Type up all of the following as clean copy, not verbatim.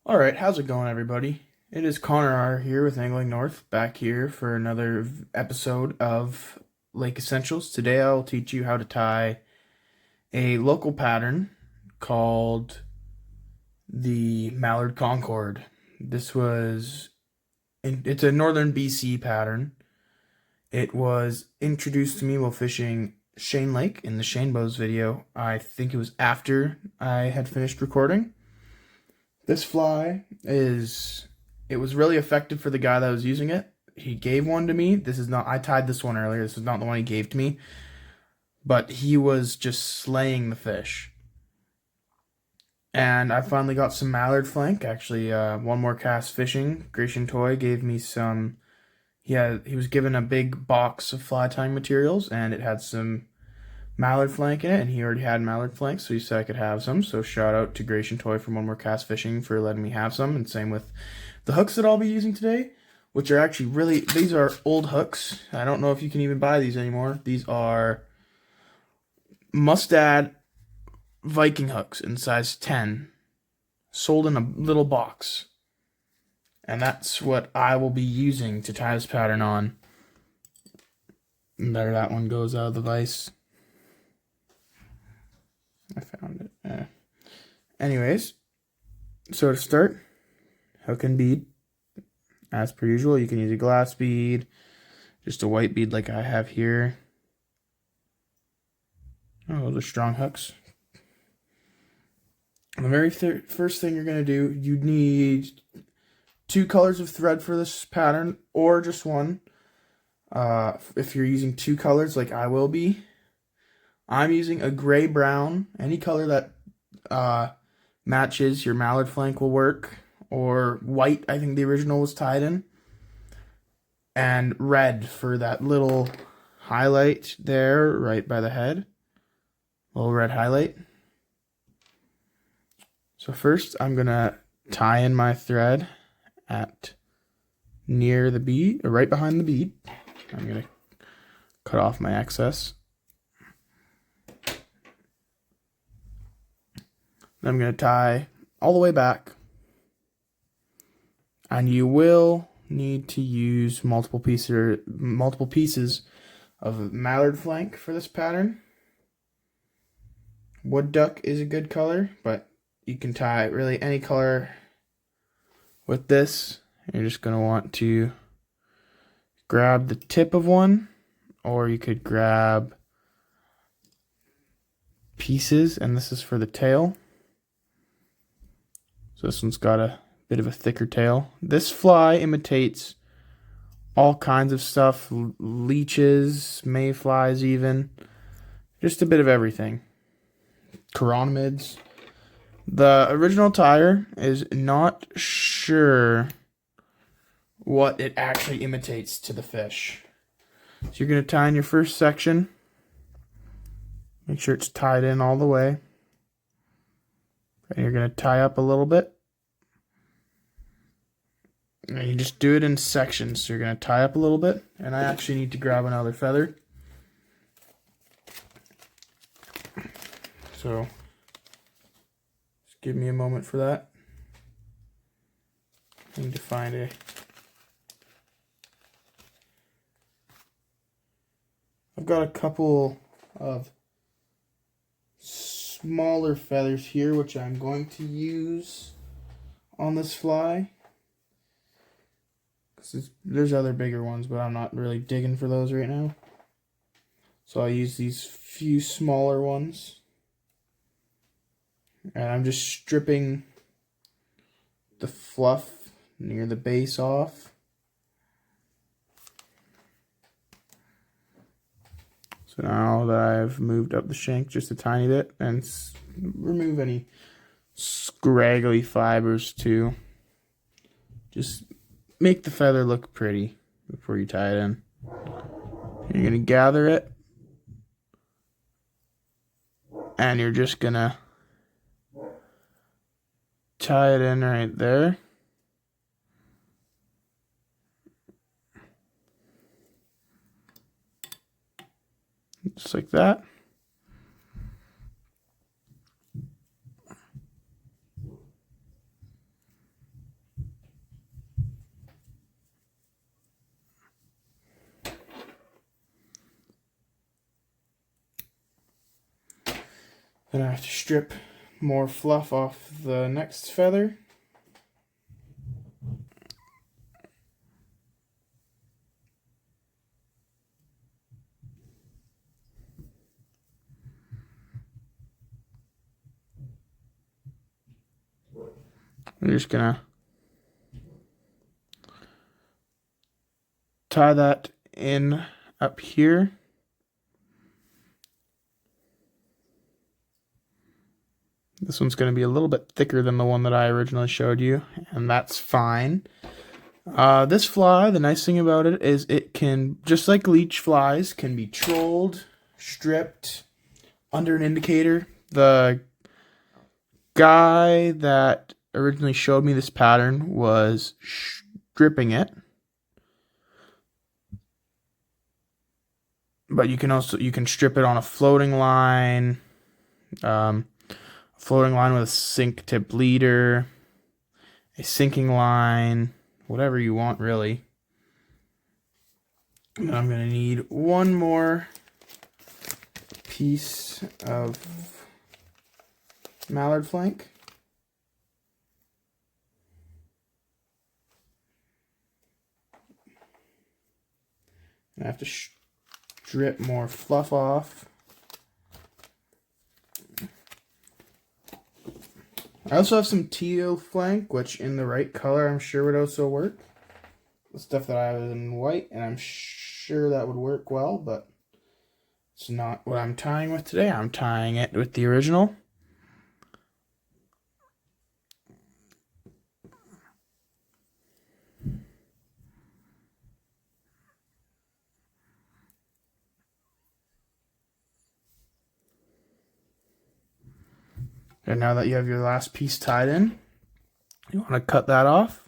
All right, how's it going, everybody? It is Connor R here with Angling North, back here for another episode of Lake Essentials. Today I'll teach you how to tie a local pattern called the Mallard Concord. It's a northern BC pattern. It was introduced to me while fishing Shane Lake in the Shane Bows video. I think it was after I had finished recording. This fly it was really effective for the guy that was using it. He gave one to me. I tied this one earlier. This is not the one he gave to me. But he was just slaying the fish. And I finally got some mallard flank. Actually, one more cast fishing. Grecian Toy gave me some. He was given a big box of fly tying materials, and it had some mallard flank in it, and he already had mallard flank, so he said I could have some. So shout out to Grecian Toy from One More Cast Fishing for letting me have some, and same with the hooks that I'll be using today, which are actually these are old hooks. I don't know if you can even buy these anymore. These are Mustad Viking hooks in size 10, sold in a little box. And that's what I will be using to tie this pattern on. And there that one goes out of the vise. I found it. Anyways, so to start, hook and bead. As per usual, you can use a glass bead, just a white bead like I have here. Oh, those are strong hooks. The very first thing you're going to do, you need 2 colors of thread for this pattern, or just one. If you're using 2 colors like I will be, I'm using a gray-brown. Any color that matches your mallard flank will work. Or white, I think the original was tied in. And red for that little highlight there, right by the head. Little red highlight. So first, I'm going to tie in my thread at near the bead, or right behind the bead. I'm going to cut off my excess. Then I'm going to tie all the way back. And you will need to use multiple pieces of mallard flank for this pattern. Wood duck is a good color, but you can tie really any color with this. You're just going to want to grab the tip of one, or you could grab pieces, and this is for the tail. So this one's got a bit of a thicker tail. This fly imitates all kinds of stuff, leeches, mayflies even, just a bit of everything. Chironomids. The original tire is not sure what it actually imitates to the fish. So you're going to tie in your first section. Make sure it's tied in all the way. And you're going to tie up a little bit. And you just do it in sections. So you're going to tie up a little bit. And I actually need to grab another feather. So just give me a moment for that. I need to find I've got a couple of smaller feathers here, which I'm going to use on this fly. There's other bigger ones, but I'm not really digging for those right now. So I'll use these few smaller ones. And I'm just stripping the fluff near the base off. So now that I've moved up the shank just a tiny bit, and remove any scraggly fibers too. Just make the feather look pretty before you tie it in. You're going to gather it, and you're just going to tie it in right there. Just like that. Then I have to strip more fluff off the next feather. I'm just gonna tie that in up here. This one's going to be a little bit thicker than the one that I originally showed you, and that's fine. This fly, the nice thing about it is it can, just like leech flies, can be trolled, stripped under an indicator. The guy that originally showed me this pattern was stripping it. But you can strip it on a floating line, floating line with a sink tip leader, a sinking line, whatever you want really. And I'm going to need one more piece of mallard flank. I have to strip more fluff off. I also have some teal flank, which in the right color I'm sure would also work. The stuff that I have is in white, and I'm sure that would work well, but it's not what I'm tying with today. I'm tying it with the original. And now that you have your last piece tied in, you want to cut that off.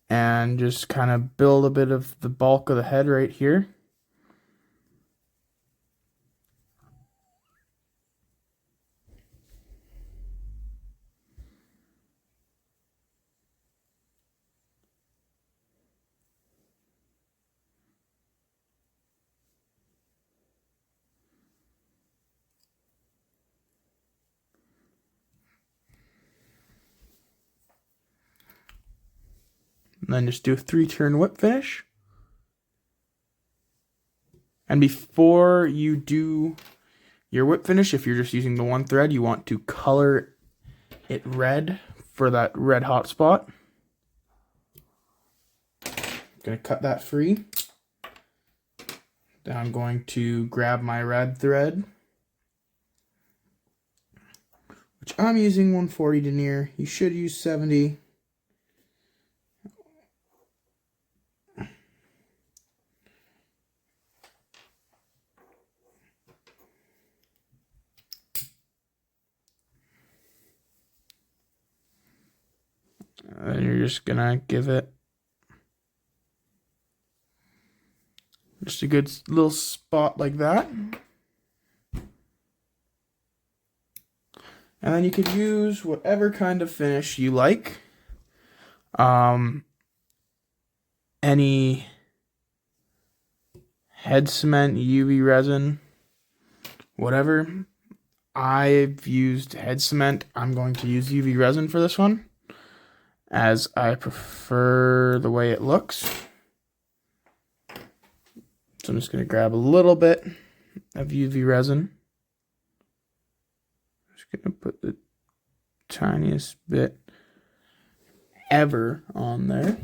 And just kind of build a bit of the bulk of the head right here. And then just do a 3-turn whip finish. And before you do your whip finish, if you're just using the one thread, you want to color it red for that red hot spot. Gonna cut that free. Then I'm going to grab my red thread, which I'm using 140 denier. You should use 70. And you're just gonna give it just a good little spot like that. And then you could use whatever kind of finish you like. Any head cement, UV resin, whatever. I've used head cement. I'm going to use UV resin for this one, as I prefer the way it looks. So I'm just going to grab a little bit of UV resin. Just going to put the tiniest bit ever on there.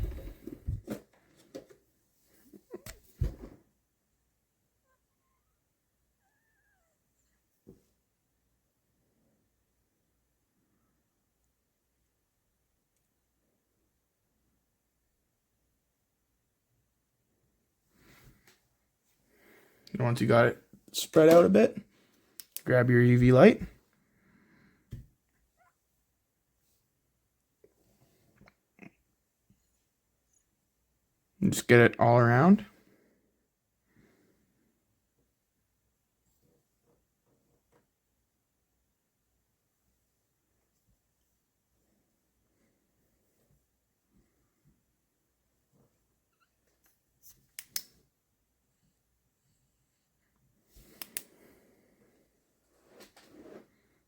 And once you got it spread out a bit, grab your UV light. And just get it all around.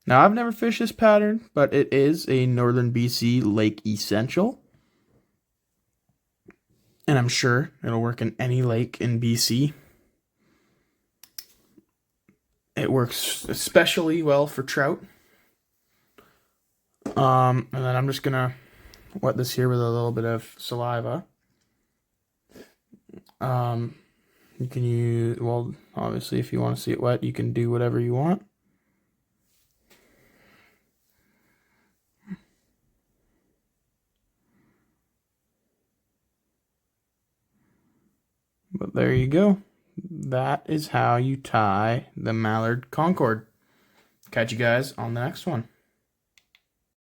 Now, I've never fished this pattern, but it is a Northern BC lake essential. And I'm sure it'll work in any lake in BC. It works especially well for trout. And then I'm just gonna wet this here with a little bit of saliva. You can use, well, obviously if you want to see it wet, you can do whatever you want. But there you go. That is how you tie the Mallard Concord. Catch you guys on the next one.